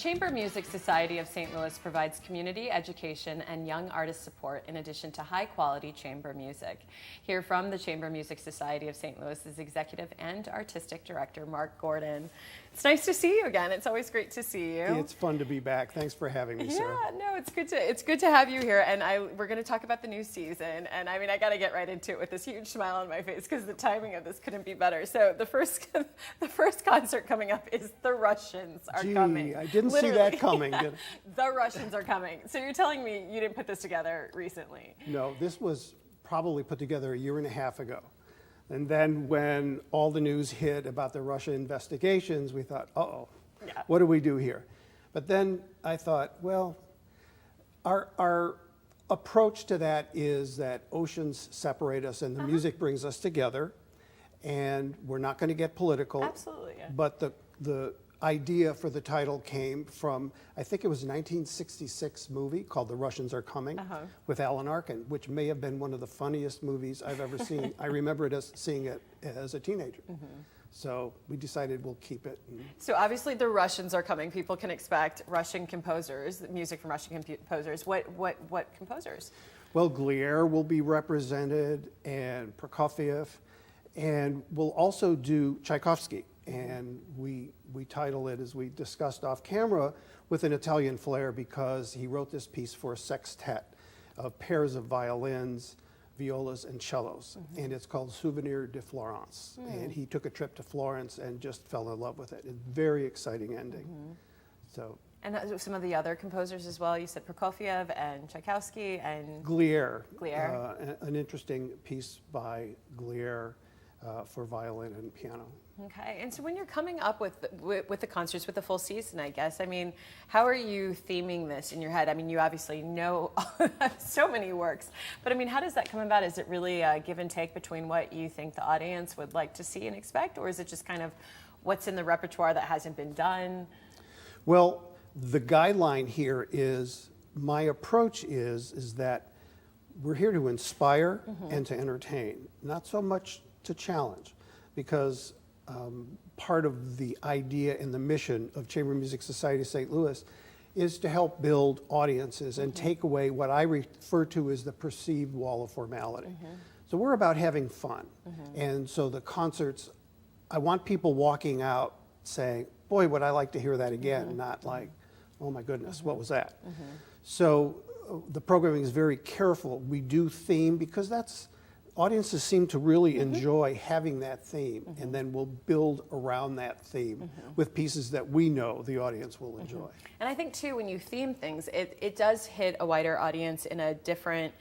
Chamber Music Society of St. Louis provides community education and young artist support in addition to high-quality chamber music. Here from the Chamber Music Society of St. Louis is Executive and Artistic Director Marc Gordon. It's nice to see you again. It's always great to see you. It's fun to be back. Thanks for having me, Sarah. Yeah, no, it's good to have you here. And we're going to talk about the new season. And I mean, I got to get right into it with this huge smile on my face because the timing of this couldn't be better. So the first concert coming up is The Russians Are Coming. I didn't see that coming. The Russians Are Coming. So you're telling me you didn't put this together recently? No, this was probably put together a year and a half ago. And then when all the news hit about the Russia investigations, we thought, uh-oh, what do we do here? But then I thought, well, our approach to that is that oceans separate us and the music brings us together, and we're not going to get political. Absolutely, yeah. But the idea for the title came from, I think it was a 1966 movie called The Russians Are Coming with Alan Arkin, which may have been one of the funniest movies I've ever seen. I remember seeing it as a teenager. So we decided we'll keep it. So obviously the Russians are coming. People can expect Russian composers, music from Russian composers. What composers? Well, Glier will be represented, and Prokofiev, and we'll also do Tchaikovsky. And we title it, as we discussed off camera, with an Italian flair, because he wrote this piece for a sextet of pairs of violins, violas, and cellos. And it's called Souvenir de Florence. And he took a trip to Florence and just fell in love with it. It's a very exciting ending. So. And some of the other composers as well. You said Prokofiev and Tchaikovsky and Glier. Glier. An interesting piece by Glier for violin and piano. Okay, and so when you're coming up with the concerts, with the full season, I guess, I mean, how are you theming this in your head? I mean, you obviously know so many works, but I mean, how does that come about? Is it really a give and take between what you think the audience would like to see and expect, or is it just kind of what's in the repertoire that hasn't been done? Well, the guideline here is, my approach is that we're here to inspire and to entertain, not so much to challenge, because part of the idea and the mission of Chamber Music Society of St. Louis is to help build audiences and take away what I refer to as the perceived wall of formality. So we're about having fun. And so the concerts, I want people walking out saying, boy, would I like to hear that again, not like, oh my goodness, what was that? So the programming is very careful. We do theme, because audiences seem to really enjoy having that theme, and then we'll build around that theme with pieces that we know the audience will enjoy. And I think too, when you theme things, it does hit a wider audience in a different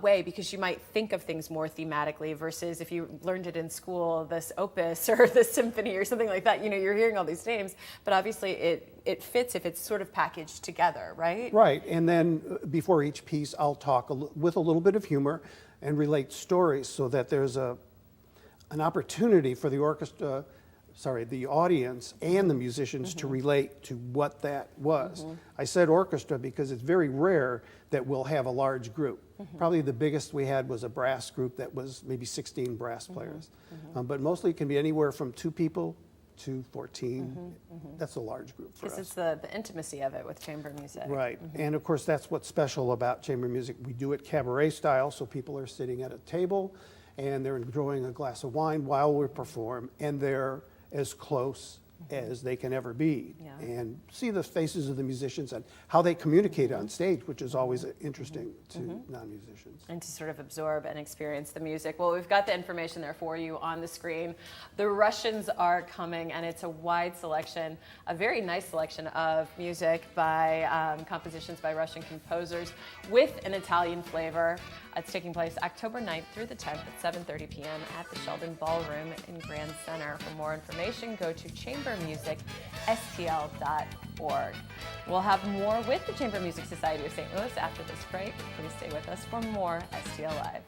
way, because you might think of things more thematically versus if you learned it in school, this opus or this symphony or something like that. You know, you're hearing all these names, but obviously it fits if it's sort of packaged together, right? Right, and then before each piece, I'll talk with a little bit of humor and relate stories, so that there's an opportunity for the the audience and the musicians to relate to what that was. I said orchestra because it's very rare that we'll have a large group. Probably the biggest we had was a brass group that was maybe 16 brass players. But mostly it can be anywhere from 2 people to 14. That's a large group for us. Because it's the intimacy of it with chamber music. Right, and of course that's what's special about chamber music. We do it cabaret style, so people are sitting at a table and they're enjoying a glass of wine while we perform, and they're as close as they can ever be, and see the faces of the musicians and how they communicate on stage, which is always interesting to non-musicians. And to sort of absorb and experience the music. Well, we've got the information there for you on the screen. The Russians Are Coming, and it's a wide selection, a very nice selection of music by compositions by Russian composers with an Italian flavor. It's taking place October 9th through the 10th at 7:30 p.m. at the Sheldon Ballroom in Grand Center. For more information, go to chambermusicstl.org. We'll have more with the Chamber Music Society of St. Louis after this break. Please stay with us for more STL Live.